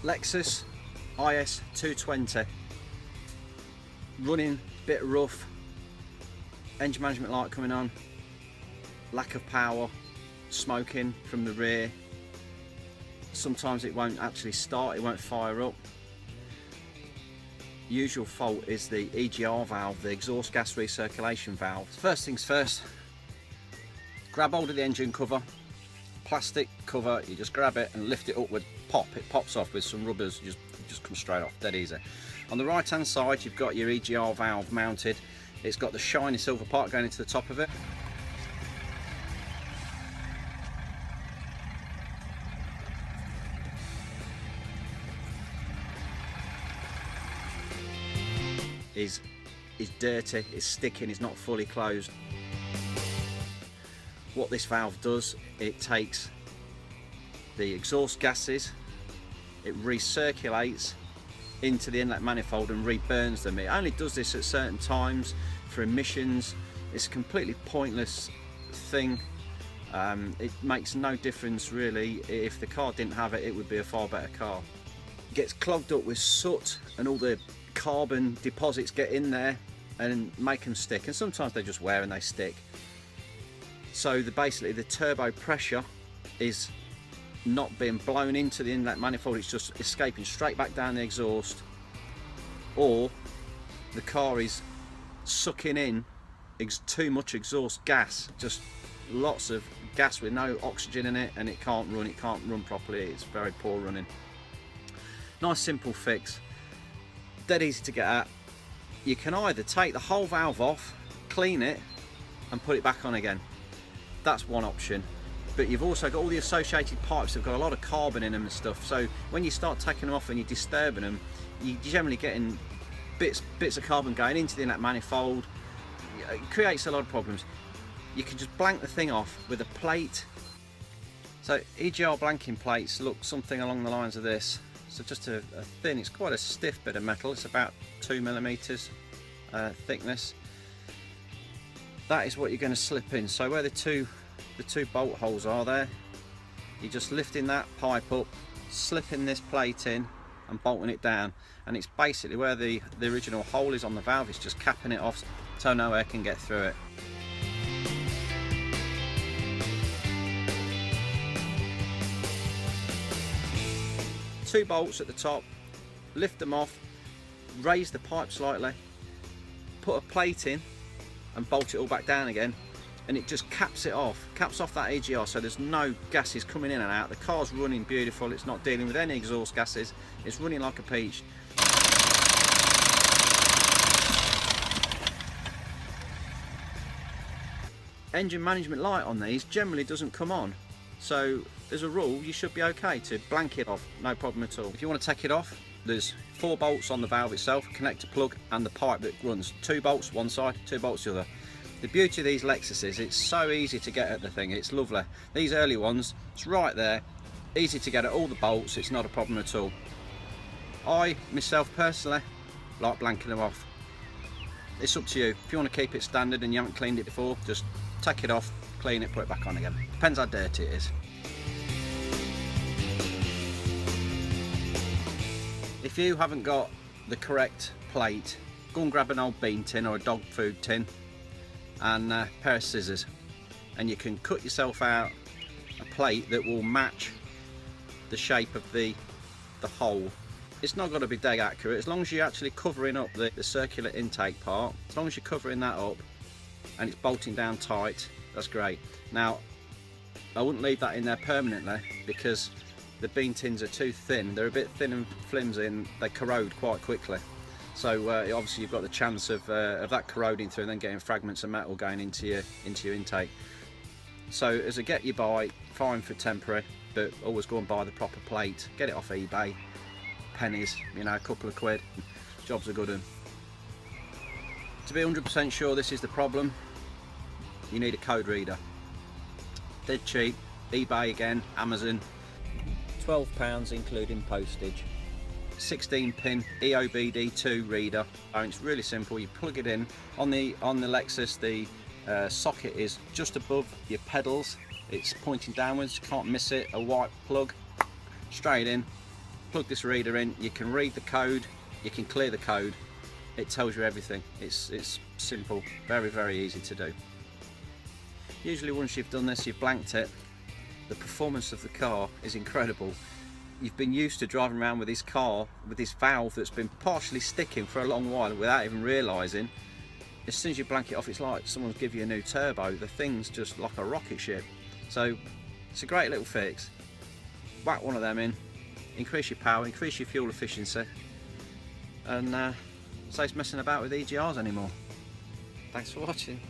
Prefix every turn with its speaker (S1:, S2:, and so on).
S1: Lexus IS 220, running a bit rough, engine management light coming on, lack of power, smoking from the rear. Sometimes it won't actually start, it won't fire up. Usual fault is the EGR valve, the exhaust gas recirculation valve. First things first, grab hold of the engine cover, plastic cover, you just grab it and lift it upward, pop, it pops off with some rubbers, just comes straight off, dead easy. On the right hand side you've got your EGR valve mounted, it's got the shiny silver part going into the top of it. Is dirty, is sticking, is not fully closed. What this valve does, it takes the exhaust gases, it recirculates into the inlet manifold and reburns them. It only does this at certain times for emissions. It's a completely pointless thing. It makes no difference really. If the car didn't have it, it would be a far better car. It gets clogged up with soot and all the carbon deposits get in there and make them stick, and sometimes they just wear and they stick. So basically the turbo pressure is not being blown into the inlet manifold, it's just escaping straight back down the exhaust, or the car is sucking in too much exhaust gas, just lots of gas with no oxygen in it, and it can't run properly, it's very poor running. Nice simple fix, dead easy to get at. You can either take the whole valve off, clean it and put it back on again. That's one option, but you've also got all the associated pipes that have got a lot of carbon in them and stuff, so when you start taking them off and you're disturbing them, you're generally getting bits of carbon going into the inlet manifold. It creates a lot of problems. You can just blank the thing off with a plate. So EGR blanking plates look something along the lines of this. So just a thin, it's quite a stiff bit of metal, it's about 2mm thickness. That is what you're going to slip in. So where the two bolt holes are there, you're just lifting that pipe up, slipping this plate in and bolting it down, and it's basically where the original hole is on the valve, it's just capping it off so no air can get through it. Two bolts at the top, lift them off, raise the pipe slightly, put a plate in and bolt it all back down again, and it just caps off that EGR, so there's no gases coming in and out. The car's running beautiful, it's not dealing with any exhaust gases, it's running like a peach. Engine management light on these generally doesn't come on, so as a rule you should be okay to blank it off, no problem at all. If you want to take it off, there's 4 bolts on the valve itself, connector plug and the pipe that runs. 2 bolts one side, 2 bolts the other. The beauty of these Lexuses, it's so easy to get at the thing, it's lovely. These early ones, it's right there, easy to get at all the bolts, it's not a problem at all. I, myself personally, like blanking them off. It's up to you. If you want to keep it standard and you haven't cleaned it before, just take it off, clean it, put it back on again. Depends how dirty it is. If you haven't got the correct plate, go and grab an old bean tin or a dog food tin and a pair of scissors, and you can cut yourself out a plate that will match the shape of the hole. It's not got to be dead accurate, as long as you're actually covering up the circular intake part, as long as you're covering that up and it's bolting down tight, that's great. Now I wouldn't leave that in there permanently because the bean tins are too thin, they're a bit thin and flimsy and they corrode quite quickly. So obviously you've got the chance of that corroding through and then getting fragments of metal going into your intake. So as a get you by, fine for temporary, but always go and buy the proper plate. Get it off eBay, pennies, you know, a couple of quid, job's a good one. To be 100% sure this is the problem, you need a code reader. Dead cheap, eBay again, Amazon. £12 including postage. 16-pin EOBD2 reader. It's really simple. You plug it in on the Lexus. The socket is just above your pedals. It's pointing downwards. You can't miss it. A white plug, straight in. plug this reader in, you can read the code, you can clear the code. It tells you everything. It's simple, very, very easy to do. Usually once you've done this, you've blanked it, the performance of the car is incredible. You've been used to driving around with this car, with this valve that's been partially sticking for a long while without even realising. As soon as you blank it off, it's like someone's give you a new turbo. The thing's just like a rocket ship. So it's a great little fix. Whack one of them in, increase your power, increase your fuel efficiency, and saves messing about with EGRs anymore. Thanks for watching.